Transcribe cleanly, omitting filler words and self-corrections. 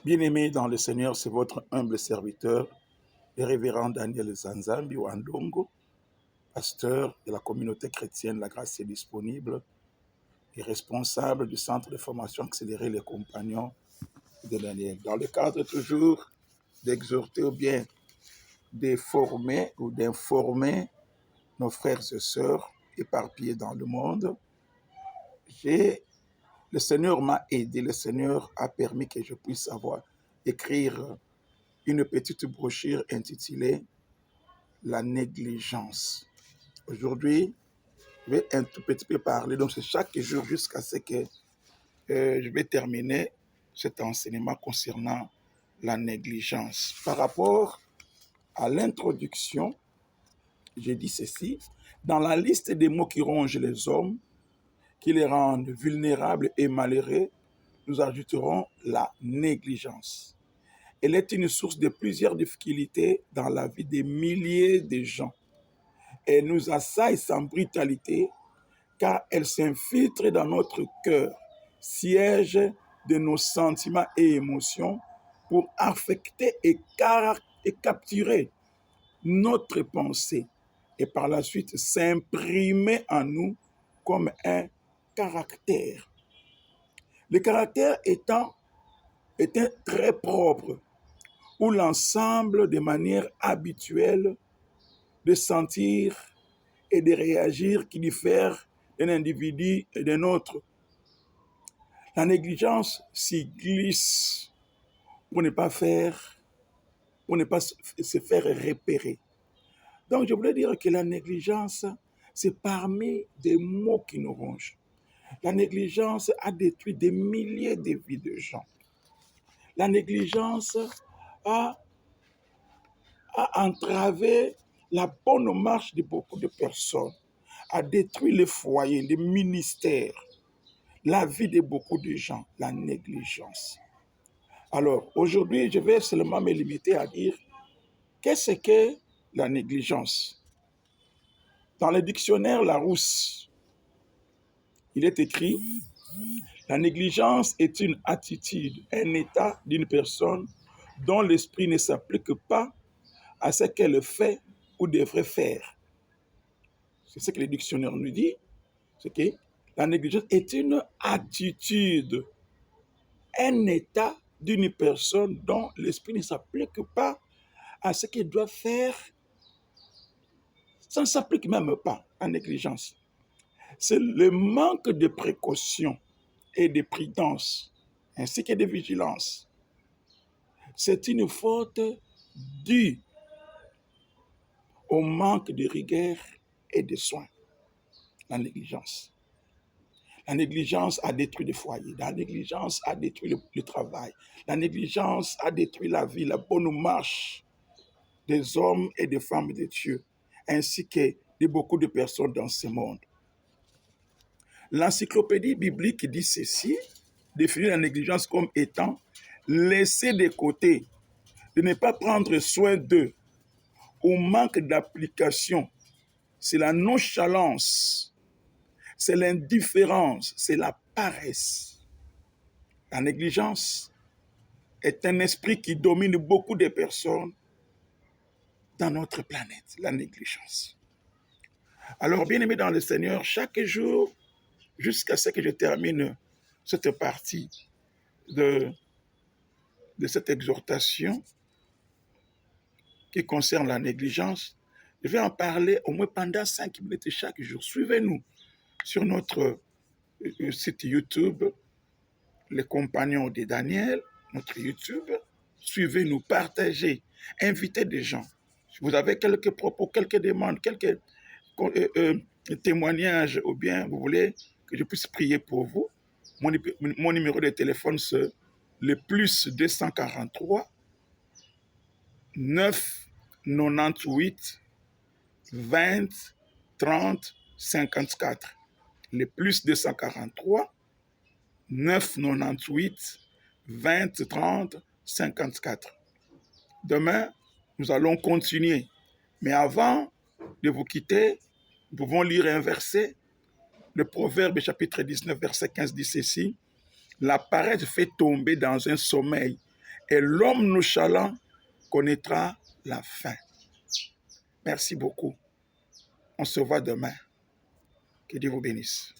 Bien-aimés dans le Seigneur, c'est votre humble serviteur, le révérend Daniel Zanzambi Wandongo, pasteur de la communauté chrétienne La Grâce est disponible et responsable du centre de formation accélérée Les Compagnons de Daniel. Dans le cadre toujours d'exhorter ou bien de former ou d'informer nos frères et sœurs éparpillés dans le monde, le Seigneur m'a aidé, le Seigneur a permis que je puisse écrire une petite brochure intitulée La négligence. Aujourd'hui, je vais un tout petit peu parler, donc c'est chaque jour jusqu'à ce que je vais terminer cet enseignement concernant la négligence. Par rapport à l'introduction, j'ai dit ceci, dans la liste des mots qui rongent les hommes, qui les rendent vulnérables et malheureux, nous ajouterons la négligence. Elle est une source de plusieurs difficultés dans la vie des milliers de gens. Elle nous assaille sans brutalité, car elle s'infiltre dans notre cœur, siège de nos sentiments et émotions pour affecter et capturer notre pensée et par la suite s'imprimer en nous comme un caractère. Le caractère est un trait propre où l'ensemble de manières habituelles de sentir et de réagir qui diffèrent d'un individu et d'un autre. La négligence s'y glisse pour ne pas se faire repérer. Donc je voulais dire que la négligence, c'est parmi des mots qui nous rongent. La négligence a détruit des milliers de vies de gens. La négligence a entravé la bonne marche de beaucoup de personnes, a détruit les foyers, les ministères, la vie de beaucoup de gens, la négligence. Alors, aujourd'hui, je vais seulement me limiter à dire qu'est-ce que la négligence. Dans le dictionnaire Larousse, il est écrit « La négligence est une attitude, un état d'une personne dont l'esprit ne s'applique pas à ce qu'elle fait ou devrait faire. » C'est ce que le dictionnaire nous dit, c'est que la négligence est une attitude, un état d'une personne dont l'esprit ne s'applique pas à ce qu'elle doit faire. Ça ne s'applique même pas à négligence. C'est le manque de précaution et de prudence, ainsi que de vigilance. C'est une faute due au manque de rigueur et de soin, la négligence. La négligence a détruit le foyer, la négligence a détruit le travail, la négligence a détruit la vie, la bonne marche des hommes et des femmes de Dieu, ainsi que de beaucoup de personnes dans ce monde. L'encyclopédie biblique dit ceci, définit la négligence comme étant laisser de côté, de ne pas prendre soin d'eux, au manque d'application, c'est la nonchalance, c'est l'indifférence, c'est la paresse. La négligence est un esprit qui domine beaucoup de personnes dans notre planète, la négligence. Alors, bien-aimés dans le Seigneur, chaque jour, jusqu'à ce que je termine cette partie de cette exhortation qui concerne la négligence, je vais en parler au moins pendant 5 minutes chaque jour. Suivez-nous sur notre site YouTube, Les Compagnons de Daniel, notre YouTube. Suivez-nous, partagez, invitez des gens. Si vous avez quelques propos, quelques demandes, quelques témoignages, ou bien vous voulez que je puisse prier pour vous, mon numéro de téléphone, c'est le plus 243 998 20 30 54. Le plus 243 998 20 30 54. Demain, nous allons continuer. Mais avant de vous quitter, nous pouvons lire un verset. Le Proverbe chapitre 19, verset 15 dit ceci. La paresse fait tomber dans un sommeil et l'homme nonchalant connaîtra la fin. Merci beaucoup. On se voit demain. Que Dieu vous bénisse.